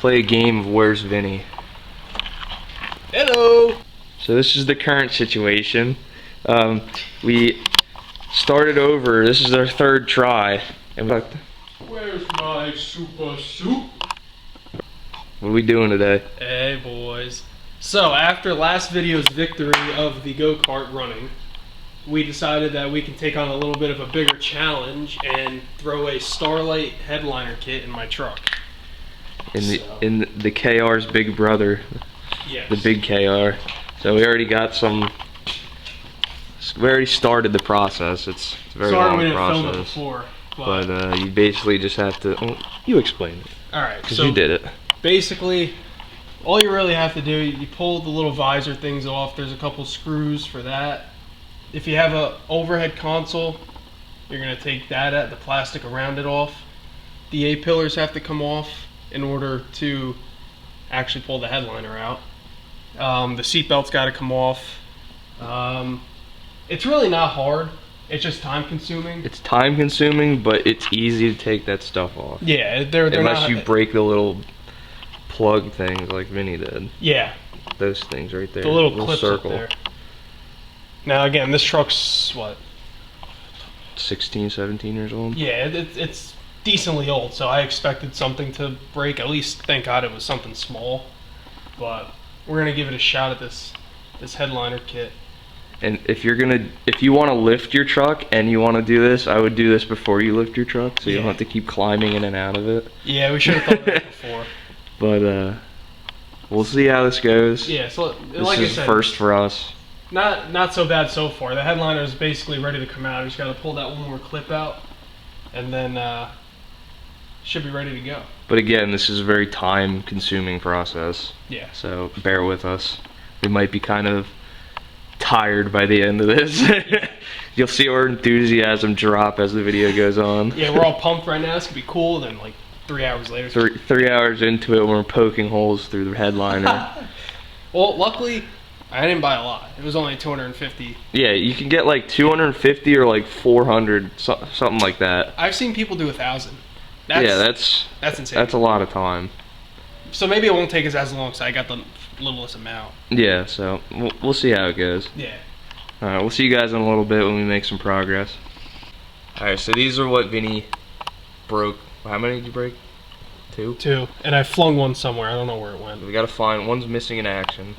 play a game of Where's Vinnie. Hello! So this is the current situation. We started over, this is our third try. And Where's my super soup? what are we doing today? Hey boys. So after last video's victory of the go-kart running, we decided that we can take on a little bit of a bigger challenge and throw a Starlight headliner kit in my truck. In the KR's big brother. Yes. The big KR. So we already got some. We already started the process. It's a very Sorry long we didn't process. film it before, but you basically just have to. Oh, you explain it. All right. Because So you did it. basically, all you really have to do, you pull the little visor things off. There's a couple screws for that. If you have a overhead console, you're gonna take the plastic around it off. The A-pillars have to come off in order to actually pull the headliner out. The seatbelt's got to come off. It's really not hard. It's just time consuming. It's time consuming, but it's easy to take that stuff off. Yeah, they're unless not, you break the little plug things like Vinny did. Yeah. Those things right there. The little clips circle. up there. Now again, this truck's what? 16, 17 years old? Yeah, it's decently old, so I expected something to break. At least, thank God it was something small. But we're gonna give it a shot at this headliner kit. And if you want to lift your truck and you want to do this, I would do this before you lift your truck, so you don't have to keep climbing in and out of it. Yeah, we should have thought that before. But we'll see how this goes. Yeah, so this like is I said, first for us. Not so bad so far. The headliner is basically ready to come out. I just got to pull that one more clip out, and then should be ready to go. But again, this is a very time-consuming process. Yeah. So bear with us. We might be kind of tired by the end of this. You'll see our enthusiasm drop as the video goes on. Yeah, we're all pumped right now. It's gonna be cool. Then like 3 hours later. Three hours into it, we're poking holes through the headliner. Well, luckily, I didn't buy a lot. It was only 250. Yeah, you can get like 250 or like 400, something like that. I've seen people do 1,000. Yeah, that's insane. That's a lot of time. So maybe it won't take us as long because I got the littlest amount. Yeah, so we'll see how it goes. Yeah. Alright, we'll see you guys in a little bit when we make some progress. Alright, so these are what Vinny broke. How many did you break? Two? Two. And I flung one somewhere. I don't know where it went. We gotta find, one's missing in action.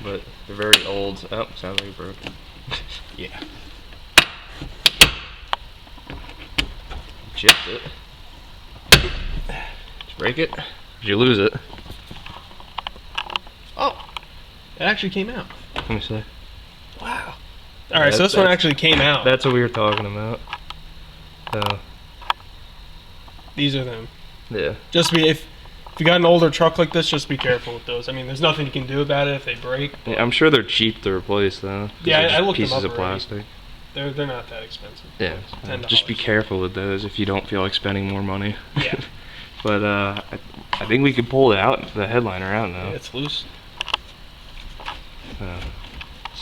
But they're very old. Oh, sounds like it broke. Yeah. Chipped it. Did you break it? Did you lose it? Oh, it actually came out. Let me see. Wow. Alright, so this one actually came out. That's what we were talking about. So. These are them. Yeah. Just if you got an older truck like this, just be careful with those. I mean, there's nothing you can do about it if they break. Yeah, I'm sure they're cheap to replace though. Yeah, I looked them pieces up of plastic. They're not that expensive. Yeah. $10. Just be careful with those if you don't feel like spending more money. Yeah. But I think we could pull it out, the headliner out now. Yeah, it's loose.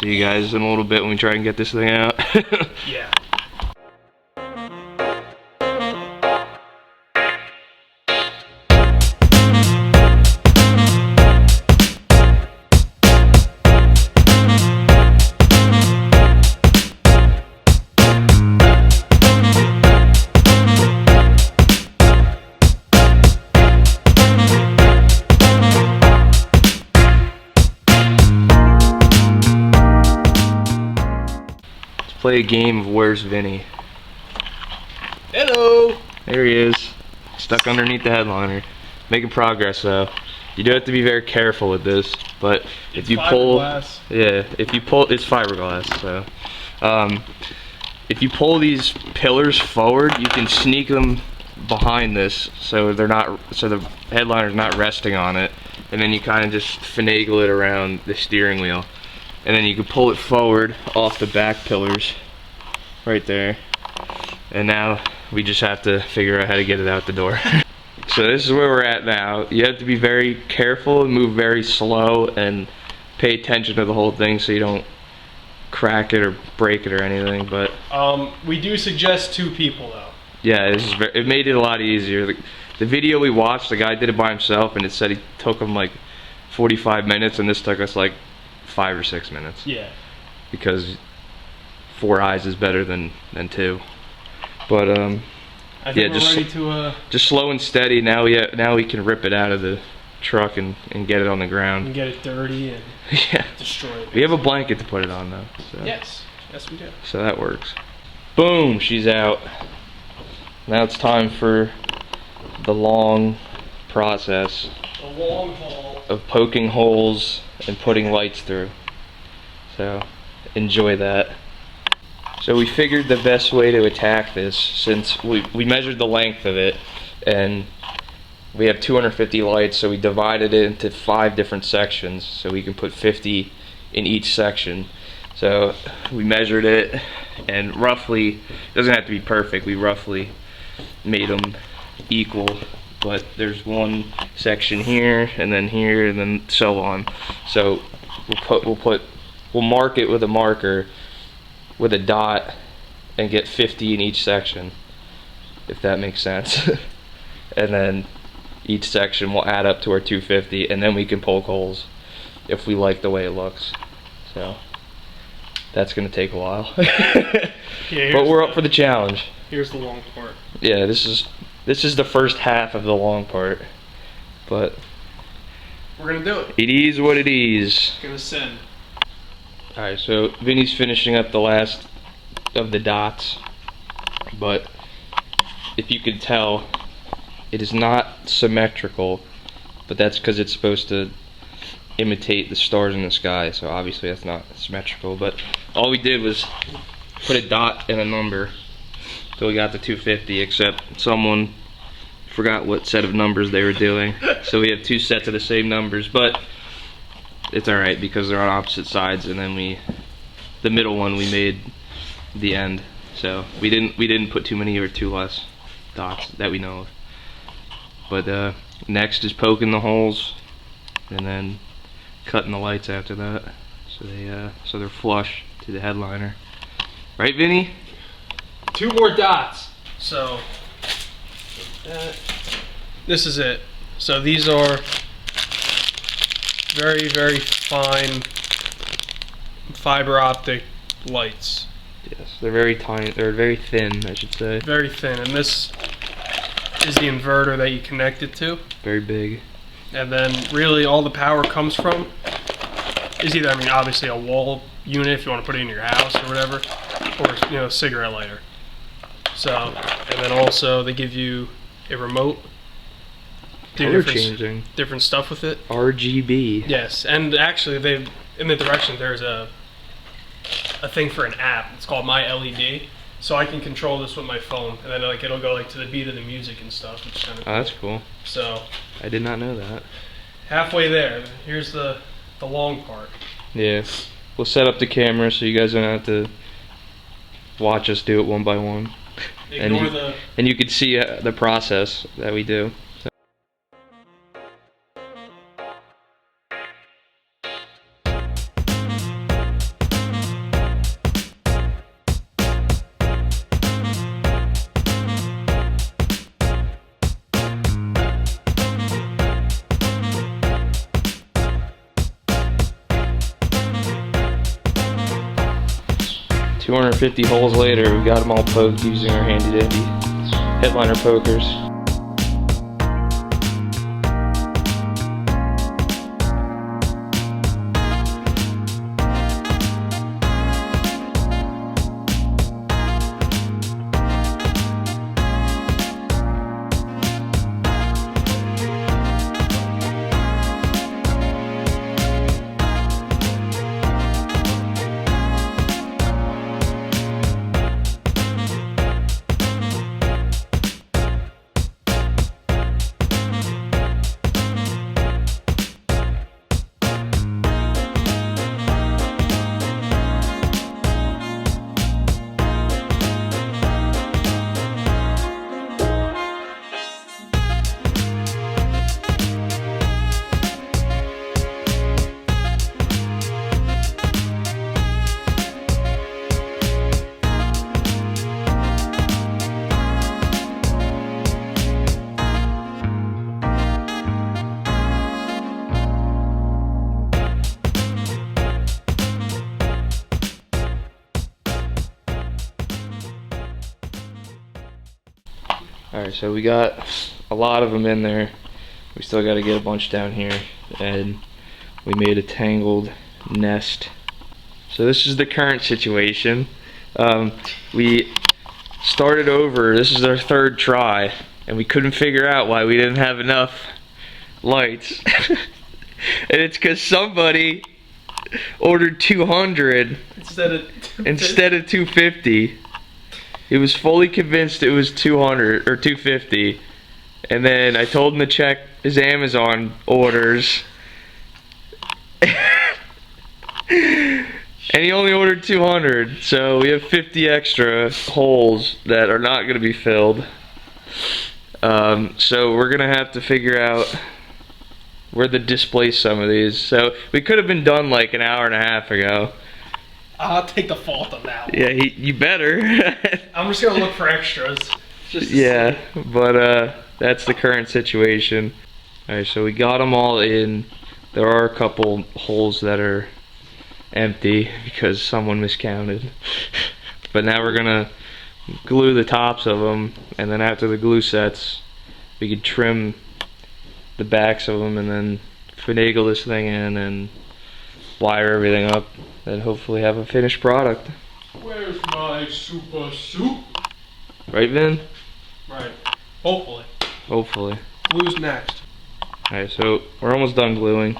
See you guys in a little bit when we try and get this thing out. Yeah. Play a game of Where's Vinnie. Hello. There he is, stuck underneath the headliner. Making progress though. You do have to be very careful with this, but if you pull, it's fiberglass. So, if you pull these pillars forward, you can sneak them behind this, so the headliner's not resting on it, and then you kind of just finagle it around the steering wheel. And then you can pull it forward off the back pillars right there. And now we just have to figure out how to get it out the door. So this is where we're at now. You have to be very careful and move very slow and pay attention to the whole thing so you don't crack it or break it or anything. But we do suggest 2 people though. yeah, it made it a lot easier. The the video we watched, the guy did it by himself, and it said he took him like 45 minutes, and this took us like 5 or 6 minutes. Yeah. Because 4 eyes is better than 2. But I think we're ready to just slow and steady. Now we can rip it out of the truck and get it on the ground. And get it dirty and yeah. destroy it. Basically. We have a blanket to put it on though. So. Yes we do. So that works. Boom, she's out. Now it's time for the long process. The long haul. Of poking holes and putting lights through. So enjoy that. So we figured the best way to attack this, since we measured the length of it, and we have 250 lights, so we divided it into 5 different sections, so we can put 50 in each section. So we measured it, and roughly, it doesn't have to be perfect, we roughly made them equal, but there's one section here, and then so on. So we'll mark it with a marker, with a dot, and get 50 in each section, if that makes sense. And then each section will add up to our 250, and then we can poke holes if we like the way it looks. So that's gonna take a while. Yeah, but we're up for the challenge. Here's the long part. Yeah, this is the first half of the long part, but we're gonna do it. It is what it is. It's gonna send. Alright, so Vinny's finishing up the last of the dots, but if you could tell, it is not symmetrical, but that's because it's supposed to imitate the stars in the sky, so obviously that's not symmetrical, but all we did was put a dot and a number till we got to 250, except someone forgot what set of numbers they were doing, so we have 2 sets of the same numbers, but it's alright because they're on opposite sides, and then the middle one we made the end, so we didn't put too many or too less dots that we know of. But next is poking the holes, and then cutting the lights after that, so they're flush to the headliner. Right, Vinny? 2 more dots. So this is it. So these are very, very fine fiber optic lights. Yes, they're very tiny. They're very thin, I should say. Very thin, and this is the inverter that you connect it to. Very big. And then really all the power comes from is either, obviously a wall unit if you want to put it in your house or whatever, or a cigarette lighter. So, and then also they give you a remote. Do different stuff with it. RGB. Yes, and actually in the direction there's a thing for an app. It's called My LED. So I can control this with my phone, and then it'll go to the beat of the music and stuff, which is kind of cool. Oh, that's cool. So I did not know that. Halfway there. Here's the long part. Yeah, we'll set up the camera so you guys don't have to watch us do it one by one. And you can see the process that we do. 250 holes later, we got them all poked using our handy dandy headliner pokers. Alright, so we got a lot of them in there. We still got to get a bunch down here, and we made a tangled nest. So this is the current situation. We started over, this is our third try, and we couldn't figure out why we didn't have enough lights. And it's because somebody ordered 200 instead of 250. He was fully convinced it was 200 or 250, and then I told him to check his Amazon orders, and he only ordered 200. So we have 50 extra holes that are not going to be filled. So we're gonna have to figure out where to displace some of these. So we could have been done like an hour and a half ago. I'll take the fault on that one. Yeah, you better. I'm just gonna look for extras. Yeah, but that's the current situation. Alright, so we got them all in. There are a couple holes that are empty because someone miscounted. But now we're gonna glue the tops of them, and then after the glue sets, we could trim the backs of them and then finagle this thing in and wire everything up and hopefully have a finished product. Where's my super soup? Right, Vin? Right. Hopefully. Hopefully. Glue's next. Alright, so we're almost done gluing,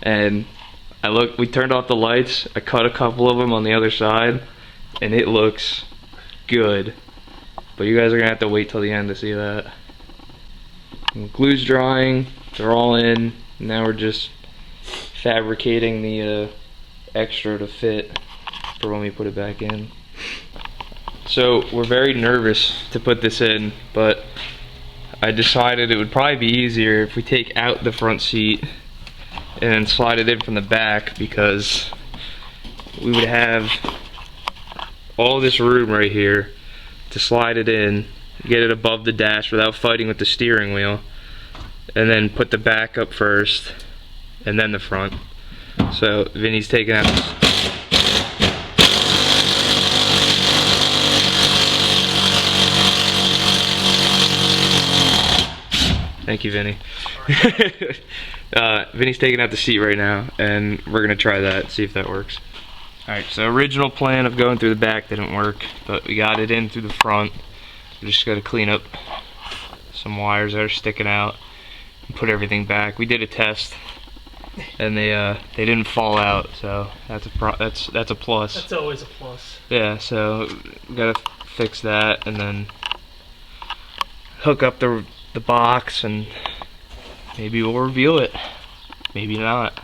and we turned off the lights. I cut a couple of them on the other side, and it looks good. But you guys are gonna have to wait till the end to see that. And glue's drying, they're all in. Now we're just fabricating the extra to fit for when we put it back in. So we're very nervous to put this in, but I decided it would probably be easier if we take out the front seat and then slide it in from the back, because we would have all this room right here to slide it in, get it above the dash without fighting with the steering wheel, and then put the back up first and then the front. So Vinny's taking out Thank you, Vinny. Vinny's taking out the seat right now, and we're gonna try that, see if that works. Alright, so original plan of going through the back didn't work, but we got it in through the front. We just gotta clean up some wires that are sticking out and put everything back. We did a test, and they didn't fall out, so that's a plus. That's always a plus. Yeah, so we gotta fix that and then hook up the box, and maybe we'll reveal it. Maybe not.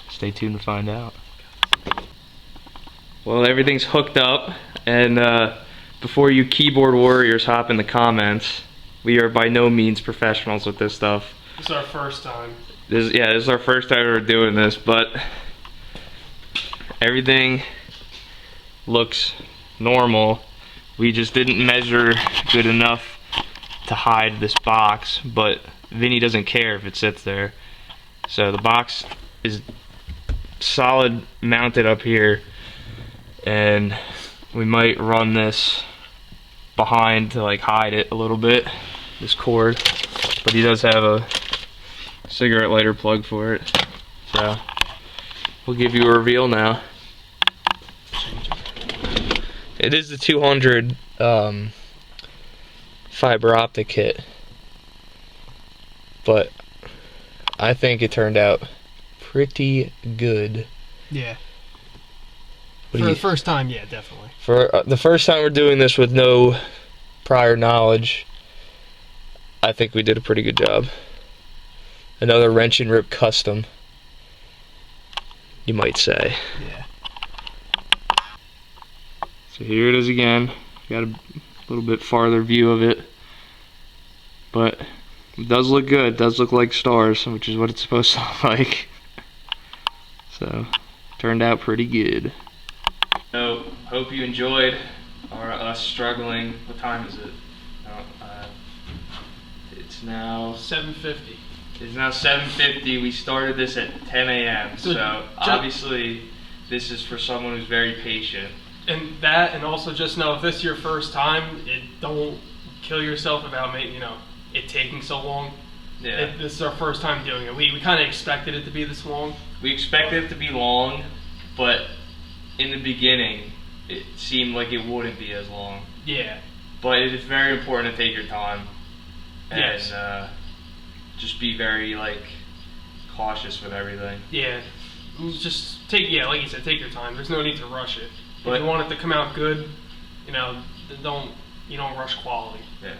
Stay tuned to find out. Well, everything's hooked up, and before you keyboard warriors hop in the comments, we are by no means professionals with this stuff. This is our first time. This is our first time ever doing this, but everything looks normal. We just didn't measure good enough to hide this box, but Vinny doesn't care if it sits there. So the box is solid mounted up here, and we might run this behind to like hide it a little bit, this cord, but he does have a cigarette lighter plug for it. So we'll give you a reveal now. It is the 200 fiber optic kit, but I think it turned out pretty good. Yeah. For the first time, yeah, definitely. For the first time we're doing this with no prior knowledge, I think we did a pretty good job. Another wrench and rip custom, you might say. Yeah. So here it is again. Got a little bit farther view of it, but it does look good. It does look like stars, which is what it's supposed to look like. So turned out pretty good. So hope you enjoyed us struggling. What time is it? It's now 7:50. It's now 7:50. We started this at 10 a.m. So obviously this is for someone who's very patient. And that, and also just know, if this is your first time, don't kill yourself about it taking so long. Yeah. This is our first time doing it. We kind of expected it to be this long. We expected it to be long, but in the beginning, it seemed like it wouldn't be as long. Yeah. But it is very important to take your time and Yes. just be very cautious with everything. Yeah. Just like you said, take your time. There's no need to rush it. But if you want it to come out good, don't rush quality. Yeah.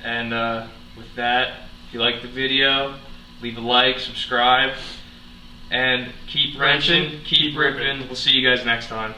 And with that, if you like the video, leave a like, subscribe, and keep wrenching, keep ripping. We'll see you guys next time.